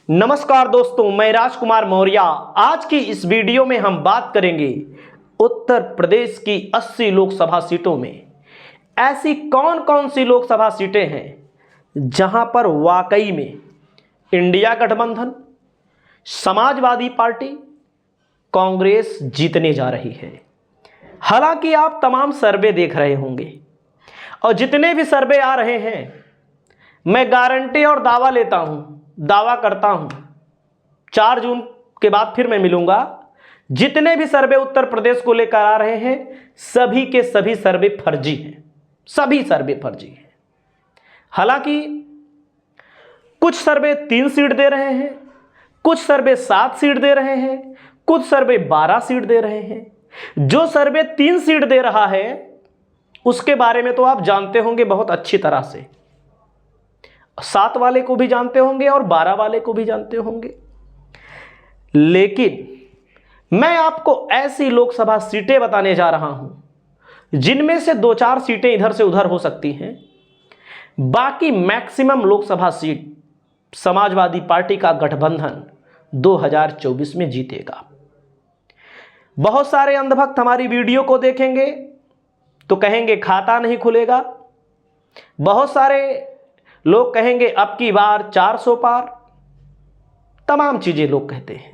नमस्कार दोस्तों, मैं राजकुमार मौर्य। आज की इस वीडियो में हम बात करेंगे उत्तर प्रदेश की 80 लोकसभा सीटों में ऐसी कौन कौन सी लोकसभा सीटें हैं जहां पर वाकई में इंडिया गठबंधन, समाजवादी पार्टी, कांग्रेस जीतने जा रही है। हालांकि आप तमाम सर्वे देख रहे होंगे और जितने भी सर्वे आ रहे हैं, मैं गारंटी और दावा करता हूं 4 जून के बाद फिर मैं मिलूंगा। जितने भी सर्वे उत्तर प्रदेश को लेकर आ रहे हैं, सभी के सभी सर्वे फर्जी हैं, सभी सर्वे फर्जी हैं। हालांकि कुछ सर्वे 3 सीट दे रहे हैं, कुछ सर्वे 7 सीट दे रहे हैं, कुछ सर्वे 12 सीट दे रहे हैं। जो सर्वे 3 सीट दे रहा है उसके बारे में तो आप जानते होंगे बहुत अच्छी तरह से, 7 वाले को भी जानते होंगे और 12 वाले को भी जानते होंगे। लेकिन मैं आपको ऐसी लोकसभा सीटें बताने जा रहा हूं जिनमें से 2-4 सीटें इधर से उधर हो सकती हैं। बाकी maximum Lok Sabha seat Samajwadi party का गठबंधन 2024 में जीतेगा। बहुत सारे अंधभक्त हमारी वीडियो को देखेंगे तो कहेंगे खाता नहीं खुलेगा। बहुत सारे लोग कहेंगे अब की बार 400 पार। तमाम चीजें लोग कहते हैं।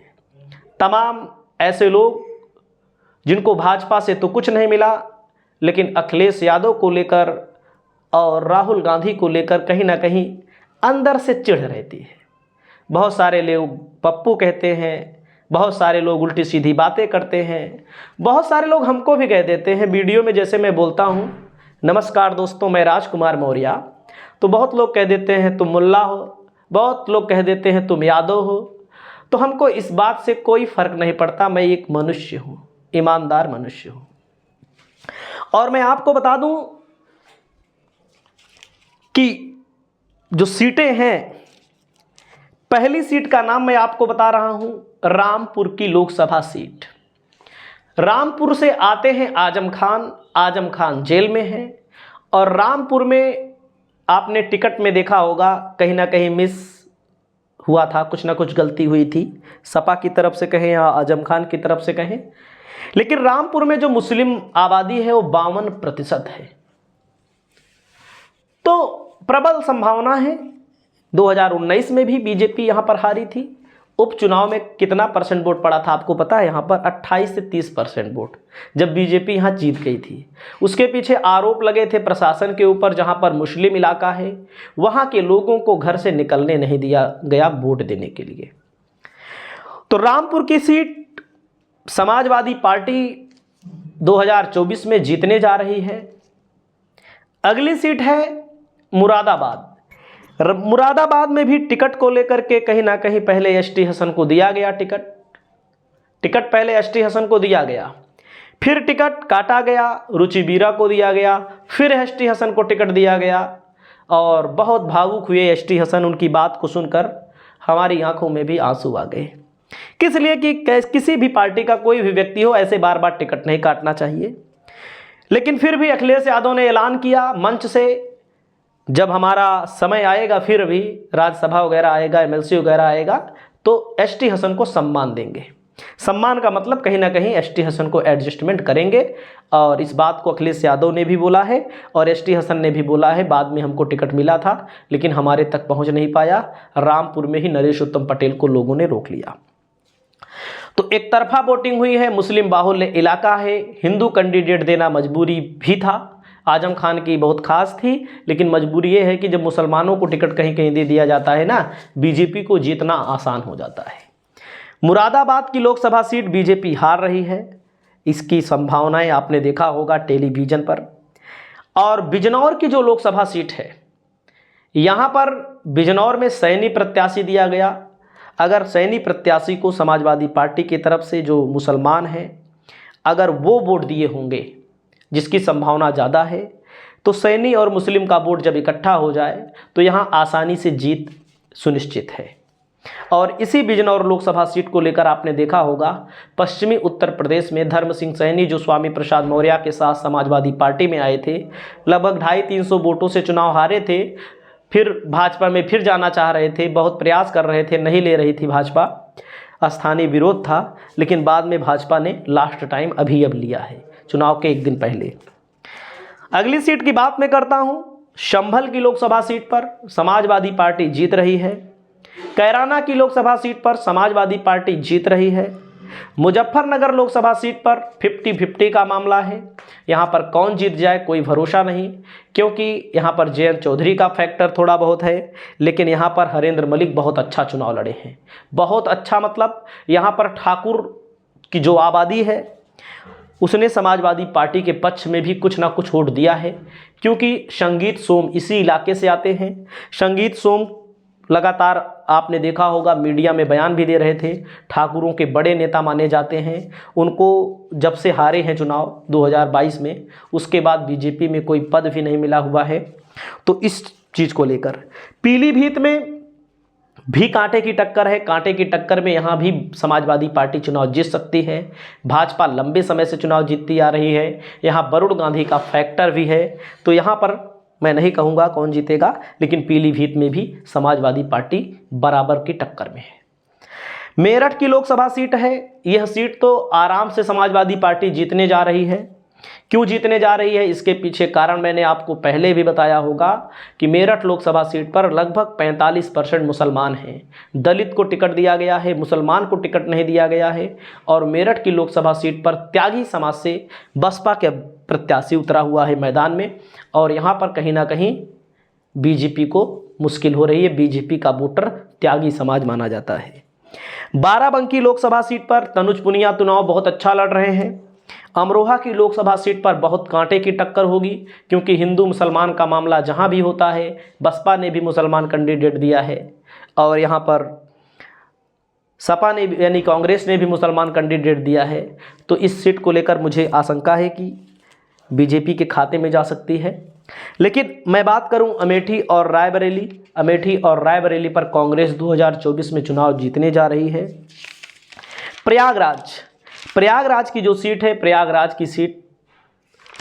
तमाम ऐसे लोग जिनको भाजपा से तो कुछ नहीं मिला, लेकिन अखिलेश यादव को लेकर और राहुल गांधी को लेकर कहीं ना कहीं अंदर से चिढ़ रहती है। बहुत सारे लोग पप्पू कहते हैं, बहुत सारे लोग उल्टी सीधी बातें करते हैं, बहुत सारे लोग हमको भी कह देते हैं वीडियो में। जैसे मैं बोलता हूं, नमस्कार दोस्तों, मैं राजकुमार मौर्य, तो बहुत लोग कह देते हैं तुम मुल्ला हो, बहुत लोग कह देते हैं तुम यादव हो। तो हमको इस बात से कोई फर्क नहीं पड़ता। मैं एक मनुष्य हूं, ईमानदार मनुष्य हूं। और मैं आपको बता दूं कि जो सीटें हैं, पहली सीट का नाम मैं आपको बता रहा हूं, रामपुर की लोकसभा सीट। रामपुर से आते हैं आजम खान। आजम खान जेल में है और रामपुर में आपने टिकट में देखा होगा कहीं ना कहीं मिस हुआ था, कुछ ना कुछ गलती हुई थी, सपा की तरफ से कहें या आजम खान की तरफ से कहें। लेकिन रामपुर में जो मुस्लिम आबादी है वो 52% है। तो प्रबल संभावना है। 2019 में भी बीजेपी यहां पर हारी थी। उपचुनाव में कितना परसेंट वोट पड़ा था आपको पता है? यहां पर 28 से 30% वोट, जब बीजेपी यहां जीत गई थी। उसके पीछे आरोप लगे थे प्रशासन के ऊपर, जहां पर मुस्लिम इलाका है वहां के लोगों को घर से निकलने नहीं दिया गया वोट देने के लिए। तो रामपुर की सीट समाजवादी पार्टी 2024 में जीतने जा रही है। अगली सीट है मुरादाबाद। मुरादाबाद में भी टिकट को लेकर के कहीं ना कहीं पहले एसटी हसन को दिया गया टिकट पहले एसटी हसन को दिया गया, फिर टिकट काटा गया, रुचि बीरा को दिया गया, फिर एसटी हसन को टिकट दिया गया। और बहुत भावुक हुए एसटी हसन। उनकी बात को सुनकर हमारी आंखों में भी आंसू आ गए। किस लिए कि किसी भी पार्टी का कोई भी व्यक्ति हो, ऐसे बार बार टिकट नहीं काटना चाहिए। लेकिन फिर भी अखिलेश यादव ने ऐलान किया मंच से, जब हमारा समय आएगा, फिर भी राज्यसभा वगैरह आएगा, एमएलसी वगैरह आएगा, तो एसटी हसन को सम्मान देंगे। सम्मान का मतलब कहीं ना कहीं एसटी हसन को एडजस्टमेंट करेंगे। और इस बात को अखिलेश यादव ने भी बोला है और एसटी हसन ने भी बोला है। बाद में हमको टिकट मिला था लेकिन हमारे तक पहुंच नहीं पाया। रामपुर में ही नरेश उत्तम पटेल को लोगों ने रोक लिया। तो एक तरफा वोटिंग हुई है, मुस्लिम बाहुल्य इलाका है, हिंदू कैंडिडेट देना मजबूरी भी था। आजम खान की बहुत खास थी, लेकिन मजबूरी ये है कि जब मुसलमानों को टिकट कहीं कहीं दे दिया जाता है ना, बीजेपी को जीतना आसान हो जाता है। मुरादाबाद की लोकसभा सीट बीजेपी हार रही है। इसकी संभावनाएं आपने देखा होगा टेलीविजन पर। और बिजनौर की जो लोकसभा सीट है, यहाँ पर बिजनौर में सैनी प्रत्याशी दिया गया। अगर सैनी प्रत्याशी को समाजवादी पार्टी की तरफ से जो मुसलमान हैं, अगर वो वोट दिए होंगे, जिसकी संभावना ज़्यादा है, तो सैनी और मुस्लिम का वोट जब इकट्ठा हो जाए तो यहाँ आसानी से जीत सुनिश्चित है। और इसी बिजनौर लोकसभा सीट को लेकर आपने देखा होगा पश्चिमी उत्तर प्रदेश में धर्म सिंह सैनी जो स्वामी प्रसाद मौर्य के साथ समाजवादी पार्टी में आए थे, लगभग 250-300 वोटों से चुनाव हारे थे। फिर भाजपा में फिर जाना चाह रहे थे, बहुत प्रयास कर रहे थे, नहीं ले रही थी भाजपा, स्थानीय विरोध था, लेकिन बाद में भाजपा ने लास्ट टाइम अभी अब लिया है, चुनाव के एक दिन पहले। अगली सीट की बात मैं करता हूं। संभल की लोकसभा सीट पर समाजवादी पार्टी जीत रही है। कैराना की लोकसभा सीट पर समाजवादी पार्टी जीत रही है। मुजफ्फरनगर लोकसभा सीट पर 50-50 का मामला है। यहाँ पर कौन जीत जाए कोई भरोसा नहीं, क्योंकि यहाँ पर जयंत चौधरी का फैक्टर थोड़ा बहुत है, लेकिन यहाँ पर हरेंद्र मलिक बहुत अच्छा चुनाव लड़े हैं। बहुत अच्छा मतलब यहाँ पर ठाकुर की जो आबादी है उसने समाजवादी पार्टी के पक्ष में भी कुछ ना कुछ वोट दिया है, क्योंकि संगीत सोम इसी इलाके से आते हैं। संगीत सोम लगातार आपने देखा होगा मीडिया में बयान भी दे रहे थे, ठाकुरों के बड़े नेता माने जाते हैं। उनको जब से हारे हैं चुनाव 2022 में, उसके बाद बीजेपी में कोई पद भी नहीं मिला हुआ है। तो इस चीज़ को लेकर पीलीभीत में भी कांटे की टक्कर है। कांटे की टक्कर में यहाँ भी समाजवादी पार्टी चुनाव जीत सकती है। भाजपा लंबे समय से चुनाव जीतती आ रही है। यहाँ वरुण गांधी का फैक्टर भी है, तो यहाँ पर मैं नहीं कहूँगा कौन जीतेगा, लेकिन पीलीभीत में भी समाजवादी पार्टी बराबर की टक्कर में है। मेरठ की लोकसभा सीट है। यह सीट तो आराम से समाजवादी पार्टी जीतने जा रही है। क्यों जीतने जा रही है, इसके पीछे कारण मैंने आपको पहले भी बताया होगा कि मेरठ लोकसभा सीट पर लगभग 45% मुसलमान हैं। दलित को टिकट दिया गया है, मुसलमान को टिकट नहीं दिया गया है। और मेरठ की लोकसभा सीट पर त्यागी समाज से बसपा के प्रत्याशी उतरा हुआ है मैदान में, और यहाँ पर कहीं ना कहीं बीजेपी को मुश्किल हो रही है। बीजेपी का वोटर त्यागी समाज माना जाता है। बाराबंकी लोकसभा सीट पर तनुज पुनिया चुनाव बहुत अच्छा लड़ रहे हैं। अमरोहा की लोकसभा सीट पर बहुत कांटे की टक्कर होगी, क्योंकि हिंदू मुसलमान का मामला जहां भी होता है, बसपा ने भी मुसलमान कैंडिडेट दिया है, और यहां पर सपा ने यानी कांग्रेस ने भी मुसलमान कैंडिडेट दिया है। तो इस सीट को लेकर मुझे आशंका है कि बीजेपी के खाते में जा सकती है। लेकिन मैं बात करूं अमेठी और रायबरेली, अमेठी और रायबरेली पर कांग्रेस 2024 में चुनाव जीतने जा रही है। प्रयागराज की जो सीट है, प्रयागराज की सीट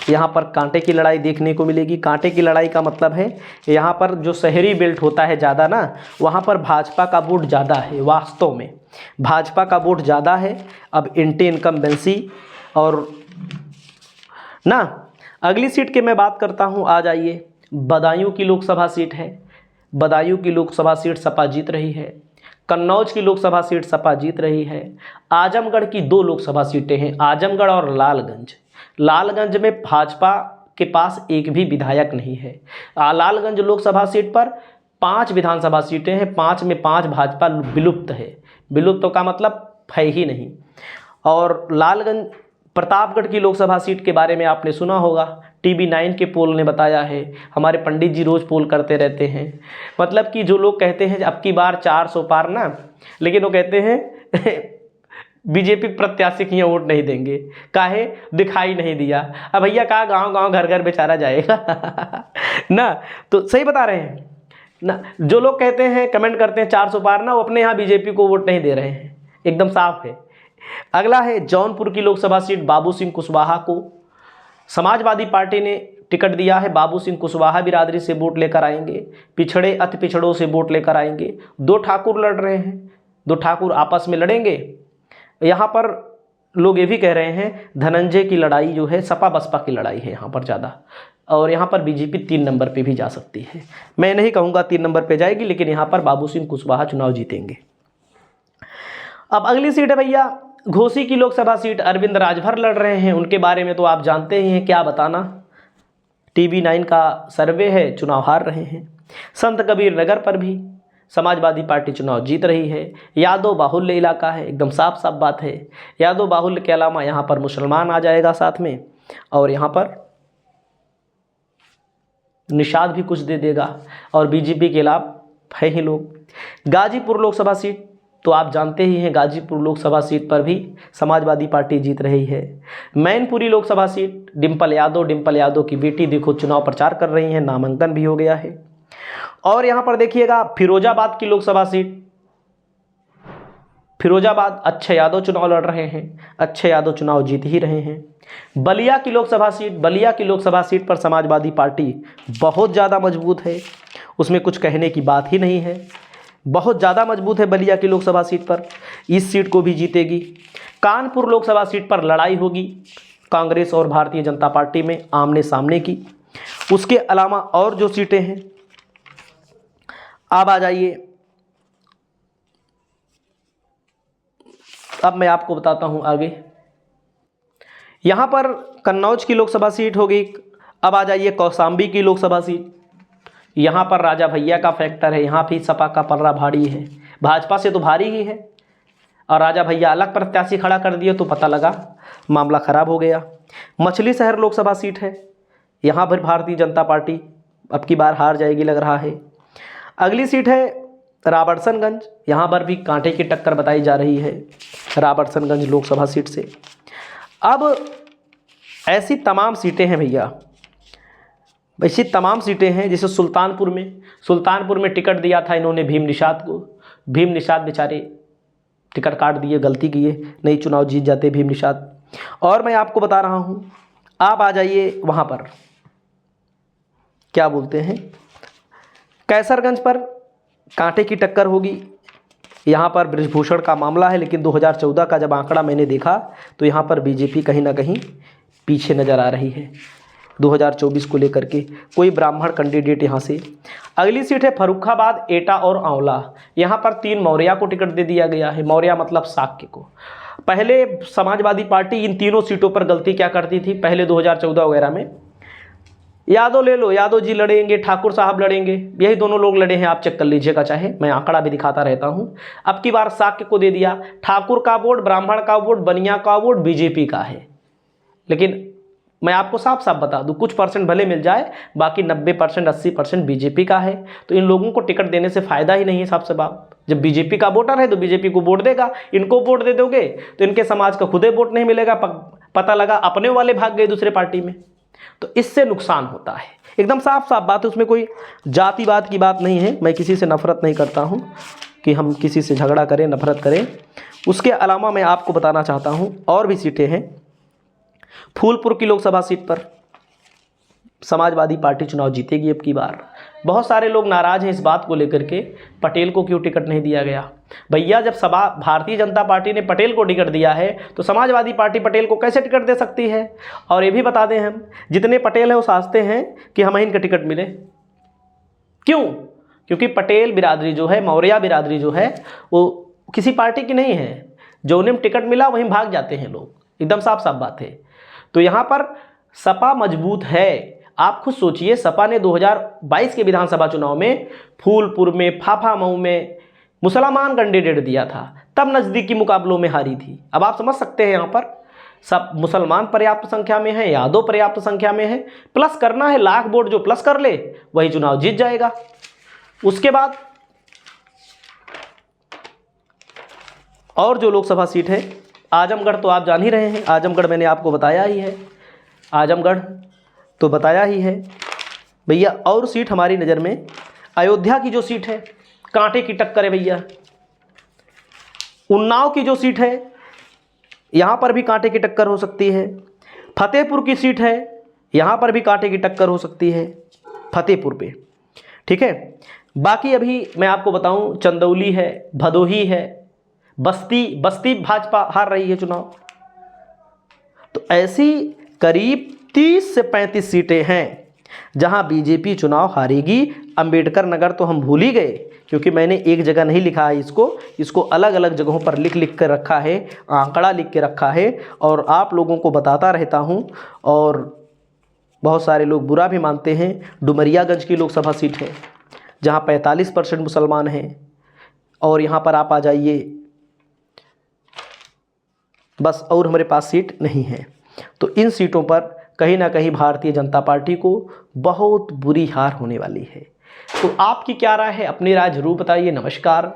यहाँ पर कांटे की लड़ाई देखने को मिलेगी। कांटे की लड़ाई का मतलब है यहाँ पर जो शहरी बेल्ट होता है ज़्यादा ना, वहाँ पर भाजपा का वोट ज़्यादा है। वास्तव में भाजपा का वोट ज़्यादा है। अब एंटी इनकम्बेंसी और ना, अगली सीट की मैं बात करता हूँ। आ जाइए, बदायूं की लोकसभा सीट है। बदायूं की लोकसभा सीट सपा जीत रही है। कन्नौज की लोकसभा सीट सपा जीत रही है। आजमगढ़ की 2 लोकसभा सीटें हैं, आजमगढ़ और लालगंज। लालगंज में भाजपा के पास एक भी विधायक नहीं है। लालगंज लोकसभा सीट पर 5 विधानसभा सीटें हैं, 5 में 5 भाजपा विलुप्त है। विलुप्त का मतलब है ही नहीं। और लालगंज प्रतापगढ़ की लोकसभा सीट के बारे में आपने सुना होगा, TV9 के पोल ने बताया है। हमारे पंडित जी रोज़ पोल करते रहते हैं। मतलब कि जो लोग कहते हैं अब की बार 400 पार ना, लेकिन वो कहते हैं बीजेपी प्रत्याशी के यहाँ वोट नहीं देंगे, काहे दिखाई नहीं दिया। अब भैया कहाँ गांव-गांव घर-घर बेचारा जाएगा ना, तो सही बता रहे हैं ना। जो लोग कहते हैं, कमेंट करते हैं 400 पार ना, वो अपने यहाँ बीजेपी को वोट नहीं दे रहे हैं, एकदम साफ है। अगला है जौनपुर की लोकसभा सीट। बाबू सिंह कुशवाहा को समाजवादी पार्टी ने टिकट दिया है। बाबू सिंह कुशवाहा बिरादरी से वोट लेकर आएंगे, पिछड़े अति पिछड़ों से वोट लेकर आएंगे। 2 ठाकुर लड़ रहे हैं, 2 ठाकुर आपस में लड़ेंगे। यहाँ पर लोग ये भी कह रहे हैं धनंजय की लड़ाई जो है सपा बसपा की लड़ाई है यहाँ पर ज़्यादा, और यहाँ पर बीजेपी 3 नंबर पे भी जा सकती है। मैं नहीं कहूँगा 3 नंबर पे जाएगी, लेकिन यहाँ पर बाबू सिंह कुशवाहा चुनाव जीतेंगे। अब अगली सीट है भैया घोसी की लोकसभा सीट। अरविंद राजभर लड़ रहे हैं, उनके बारे में तो आप जानते ही हैं, क्या बताना। TV9 का सर्वे है, चुनाव हार रहे हैं। संत कबीर नगर पर भी समाजवादी पार्टी चुनाव जीत रही है। यादव बाहुल्य इलाका है, एकदम साफ साफ बात है। यादव बाहुल्य के अलावा यहाँ पर मुसलमान आ जाएगा साथ में, और यहाँ पर निषाद भी कुछ दे देगा, और बीजेपी के खिलाफ है ही लोग। गाजीपुर लोकसभा सीट तो आप जानते ही हैं, गाजीपुर लोकसभा सीट पर भी समाजवादी पार्टी जीत रही है। मैनपुरी लोकसभा सीट डिम्पल यादव की बेटी देखो चुनाव प्रचार कर रही हैं, नामांकन भी हो गया है। और यहाँ पर देखिएगा फिरोजाबाद की लोकसभा सीट। फिरोजाबाद अक्षय यादव चुनाव लड़ रहे हैं, अक्षय यादव चुनाव जीत ही रहे हैं। बलिया की लोकसभा सीट पर समाजवादी पार्टी बहुत ज़्यादा मजबूत है, उसमें कुछ कहने की बात ही नहीं है। बहुत ज़्यादा मजबूत है बलिया की लोकसभा सीट पर, इस सीट को भी जीतेगी। कानपुर लोकसभा सीट पर लड़ाई होगी कांग्रेस और भारतीय जनता पार्टी में आमने सामने की। उसके अलावा और जो सीटें हैं, अब आ जाइए, अब मैं आपको बताता हूं आगे। यहां पर कन्नौज की लोकसभा सीट होगी। अब आ जाइए कौशाम्बी की लोकसभा सीट। यहाँ पर राजा भैया का फैक्टर है, यहाँ भी सपा का पलड़ा भारी है, भाजपा से तो भारी ही है, और राजा भैया अलग प्रत्याशी खड़ा कर दिए तो पता लगा मामला खराब हो गया। मछली शहर लोकसभा सीट है, यहाँ पर भारतीय जनता पार्टी अब की बार हार जाएगी लग रहा है। अगली सीट है राबर्ट्सनगंज, यहाँ पर भी कांटे की टक्कर बताई जा रही है राबर्ट्सनगंज लोकसभा सीट से। अब ऐसी तमाम सीटें हैं भैया, ऐसी तमाम सीटें हैं। जैसे सुल्तानपुर में टिकट दिया था इन्होंने भीम निषाद को, भीम निषाद बेचारे टिकट काट दिए, गलती किए, नहीं चुनाव जीत जाते भीम निषाद। और मैं आपको बता रहा हूं, आप आ जाइए वहां पर क्या बोलते हैं, कैसरगंज पर कांटे की टक्कर होगी। यहाँ पर बृजभूषण का मामला है, लेकिन 2014 का जब आंकड़ा मैंने देखा तो यहाँ पर बीजेपी कहीं ना कहीं पीछे नज़र आ रही है 2024 को लेकर के, कोई ब्राह्मण कैंडिडेट यहाँ से। अगली सीट है फर्रुखाबाद, एटा और आंवला। यहाँ पर 3 मौर्या को टिकट दे दिया गया है, मौर्या मतलब शाक्य को। पहले समाजवादी पार्टी इन तीनों सीटों पर गलती क्या करती थी, पहले 2014 वगैरह में, यादव ले लो, यादव जी लड़ेंगे, ठाकुर साहब लड़ेंगे, यही दोनों लोग लड़े हैं, आप चेक कर लीजिएगा, चाहे मैं आंकड़ा भी दिखाता रहता हूँ। अब की बार शाक्य को दे दिया, ठाकुर का वोट, ब्राह्मण का वोट, बनिया का वोट बीजेपी का है। लेकिन मैं आपको साफ साफ बता दूं, कुछ परसेंट भले मिल जाए, बाकी 90% 80% बीजेपी का है। तो इन लोगों को टिकट देने से फायदा ही नहीं है साफ से बात। जब बीजेपी का वोटर है तो बीजेपी को वोट देगा, इनको वोट दे दोगे तो इनके समाज का खुदे वोट नहीं मिलेगा, पता लगा अपने वाले भाग गए दूसरे पार्टी में, तो इससे नुकसान होता है। एकदम साफ साफ बात है, उसमें कोई जातिवाद की बात नहीं है। मैं किसी से नफरत नहीं करता हूँ कि हम किसी से झगड़ा करें, नफरत करें। उसके अलावा मैं आपको बताना चाहता हूँ और भी सीटें हैं। फूलपुर की लोकसभा सीट पर समाजवादी पार्टी चुनाव जीतेगी अब की बार। बहुत सारे लोग नाराज हैं इस बात को लेकर के, पटेल को क्यों टिकट नहीं दिया गया। भैया जब भारतीय जनता पार्टी ने पटेल को टिकट दिया है तो समाजवादी पार्टी पटेल को कैसे टिकट दे सकती है। और ये भी बता दें, हम जितने पटेल हैं वो सोचते हैं कि हमें इनका टिकट मिले। क्यों? क्योंकि पटेल बिरादरी जो है, मौर्या बिरादरी जो है, वो किसी पार्टी की नहीं है। जो उन्हें टिकट मिला वहीं भाग जाते हैं लोग, एकदम साफ साफ बात है। तो यहाँ पर सपा मजबूत है। आप खुद सोचिए, सपा ने 2022 के विधानसभा चुनाव में फूलपुर में, फाफामऊ में मुसलमान कैंडिडेट दिया था, तब नज़दीकी मुकाबलों में हारी थी। अब आप समझ सकते हैं यहाँ पर सब मुसलमान पर्याप्त संख्या में है, यादव पर्याप्त संख्या में है, प्लस करना है, लाख वोट जो प्लस कर ले वही चुनाव जीत जाएगा। उसके बाद और जो लोकसभा सीट है, आजमगढ़ तो आप जान ही रहे हैं, आजमगढ़ मैंने आपको बताया ही है, आजमगढ़ तो बताया ही है भैया। और सीट हमारी नज़र में अयोध्या की जो सीट है, कांटे की टक्कर है भैया। उन्नाव की जो सीट है, यहाँ पर भी कांटे की टक्कर हो सकती है। फतेहपुर की सीट है, यहाँ पर भी कांटे की टक्कर हो सकती है फतेहपुर पे, ठीक है। बाकी अभी मैं आपको बताऊं, चंदौली है, भदोही है, बस्ती भाजपा हार रही है चुनाव। तो ऐसी करीब 30 से 35 सीटें हैं जहां बीजेपी चुनाव हारेगी। अंबेडकर नगर तो हम भूल ही गए, क्योंकि मैंने एक जगह नहीं लिखा है इसको अलग अलग जगहों पर लिख कर रखा है, आंकड़ा लिख के रखा है, और आप लोगों को बताता रहता हूं। और बहुत सारे लोग बुरा भी मानते हैं। डुमरियागंज की लोकसभा सीट है जहां 45% मुसलमान हैं। और यहाँ पर आप आ जाइए, बस और हमारे पास सीट नहीं है। तो इन सीटों पर कहीं ना कहीं भारतीय जनता पार्टी को बहुत बुरी हार होने वाली है। तो आपकी क्या राय है, अपनी राय जरूर बताइए। नमस्कार।